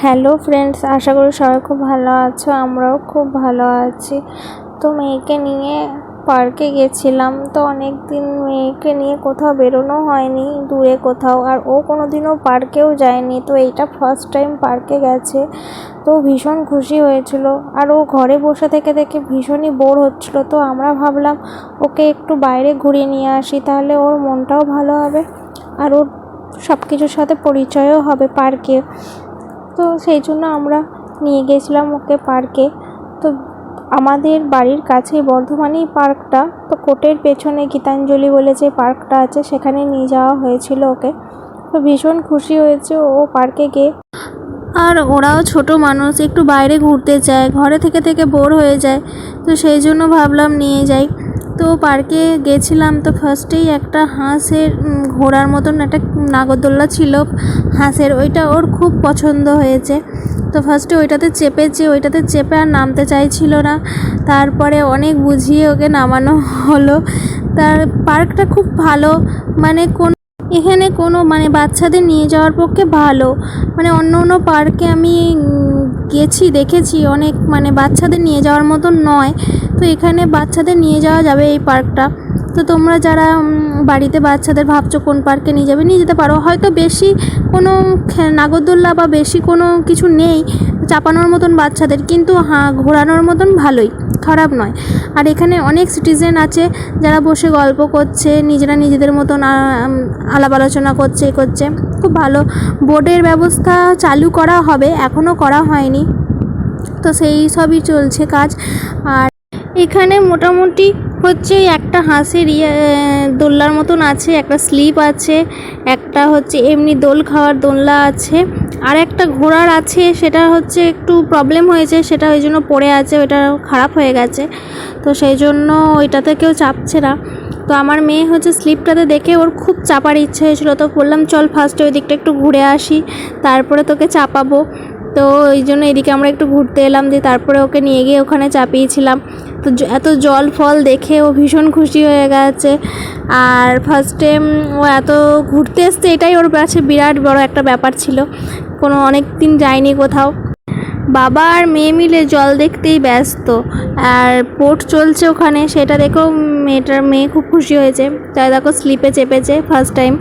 Hello friends, আশা করি সবাই খুব ভালো আছো। আমরাও খুব ভালো আছি। তো মেয়েকে নিয়ে পার্কে গেছিলাম। তো অনেক দিন মেয়েকে নিয়ে কোথাও বেরোনো হয়নি, দূরে কোথাও। আর ও কোনো দিনও পার্কেও যায়নি। তো এইটা ফার্স্ট টাইম পার্কে গেছে। তো ভীষণ খুশি হয়েছিল। আর ও ঘরে বসে থেকে থেকে ভীষণই বোর হচ্ছিল। তো আমরা ভাবলাম ওকে একটু বাইরে ঘুরিয়ে নিয়ে আসি, তাহলে ওর মনটাও ভালো হবে আর ওর সব কিছুর সাথে পরিচয়ও হবে পার্কে। তো সেই জন্য আমরা নিয়ে গেছিলাম ওকে পার্কে। তো আমাদের বাড়ির কাছেই বর্ধমানেই পার্কটা। তো কোর্টের পেছনে গীতাঞ্জলি বলে যে পার্কটা আছে, সেখানে নিয়ে যাওয়া হয়েছিল ওকে। তো ভীষণ খুশি হয়েছে ও পার্কে গিয়ে। আর ওরাও ছোট মানুষ, একটু বাইরে ঘুরতে চায়, ঘরে থেকে থেকে বোর হয়ে যায়। তো সেই জন্য ভাবলাম নিয়ে যাই। তো পার্কে গেছিলাম। তো ফার্স্টেই একটা হাঁসের ঘোড়ার মতন একটা নাগরদোল্লা ছিল হাঁসের, ওইটা ওর খুব পছন্দ হয়েছে। তো ফার্স্টে ওইটাতে চেপে আর নামতে চাইছিল না। তারপরে অনেক বুঝিয়ে ওকে নামানো হলো। তার পার্কটা খুব ভালো, মানে এখানে কোনো বাচ্চাদের নিয়ে যাওয়ার পক্ষে ভালো। অন্য পার্কে আমি গেছি, দেখেছি অনেক বাচ্চাদের নিয়ে যাওয়ার মতন নয়। তো এখানে বাচ্চাদের নিয়ে যাওয়া যাবে এই পার্কটা। তো তোমরা যারা বাড়িতে বাচ্চাদের ভাবছো কোন পার্কে নিয়ে যাবে, নিয়ে যেতে পারো। হয়তো বেশি কোনো নাগরদোল্লা বা বেশি কোনো কিছু নেই চাপানোর মতন বাচ্চাদের, কিন্তু ঘোরানোর মতন ভালোই, খারাপ নয়। আর এখানে অনেক সিটিজেন আছে যারা বসে গল্প করছে, নিজেরা নিজেদের মতন আলাপ আলোচনা করছে খুব ভালো। বোর্ডের ব্যবস্থা চালু করা হবে, এখনও করা হয়নি। তো সেই সবই চলছে কাজ। আর এখানে মোটামুটি হচ্ছে একটা হাঁসের দোলনার মতন আছে, একটা স্লিপ আছে, একটা হচ্ছে এমনি দোল খাওয়ার দোলনা আছে, আর একটা ঘোড়ার আছে। সেটা হচ্ছে একটু প্রবলেম হয়েছে, সেটা ওই জন্য পড়ে আছে, ওইটা খারাপ হয়ে গেছে। তো সেই জন্য ওইটাতে কেউ চাপছে না। তো আমার মেয়ে হচ্ছে স্লিপটাতে দেখে ওর খুব চাপার ইচ্ছে হয়েছিল। তো বললাম চল ফার্স্টে ওই দিকটা একটু ঘুরে আসি, তারপরে তোকে চাপাবো। তো ওই জন্য এদিকে আমরা একটু ঘুরতে এলাম, দিয়ে তারপরে ওকে নিয়ে গিয়ে ওখানে চাপিয়েছিলাম। তো এত জল ফল দেখে ও ভীষণ খুশি হয়ে গেছে। আর ফার্স্টে ও এত ঘুরতে এসছে, এটাই ওর কাছে বিরাট বড় একটা ব্যাপার ছিল। অনেক দিন যায়নি কোথাও। বাবা আর মেয়ে মিলে জল দেখতেই ব্যস্ত। আর বোট চলছে ওখানে, সেটা দেখেও মেয়ে খুব খুশি হয়েছে। তাই দেখো স্লিপে চেপেছে ফার্স্ট টাইম,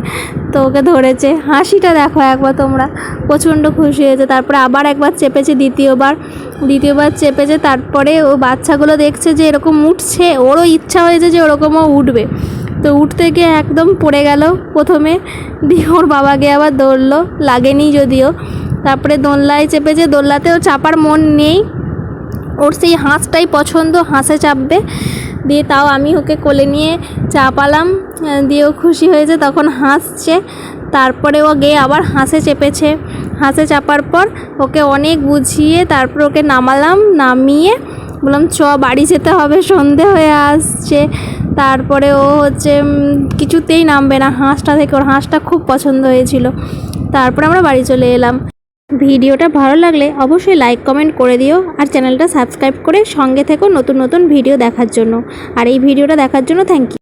তো ওকে ধরেছে। হাসিটা দেখো একবার তোমরা, প্রচণ্ড খুশি হয়েছে। তারপরে আবার একবার চেপেছে, দ্বিতীয়বার চেপেছে। তারপরে ও বাচ্চাগুলো দেখছে যে এরকম উঠছে, ওরও ইচ্ছা হয়েছে যে ওরকমও উঠবে। তো উঠতে গিয়ে একদম পড়ে গেল প্রথমে, দিয়ে ওর বাবাকে আবার ধরলো, লাগেনি যদিও। তারপরে দোলনায় চেপেছে, দোলনাতেও চাপার মন নেই, ওর সেই হাঁসটাই পছন্দ, হাঁসে চাপবে। দিয়ে তাও আমি ওকে কোলে নিয়ে চাপালাম, দিয়েও খুশি হয়েছে, তখন হাসছে। তারপরে ও গিয়ে আবার হাঁসে চেপেছে। হাঁসে চাপার পর ওকে অনেক বুঝিয়ে তারপর ওকে নামিয়ে বললাম চ বাড়ি যেতে হবে, সন্ধে হয়ে আসছে। তারপরে ও হচ্ছে কিছুতেই নামবে না হাঁসটা থেকে, ওর হাঁসটা খুব পছন্দ হয়েছিল। তারপরে আমরা বাড়ি চলে এলাম। ভিডিওটা ভালো লাগলে অবশ্যই লাইক কমেন্ট করে দিও, আর চ্যানেলটা সাবস্ক্রাইব করে সঙ্গে থেকো নতুন নতুন ভিডিও দেখার জন্য। আর এই ভিডিওটা দেখার জন্য থ্যাংক ইউ।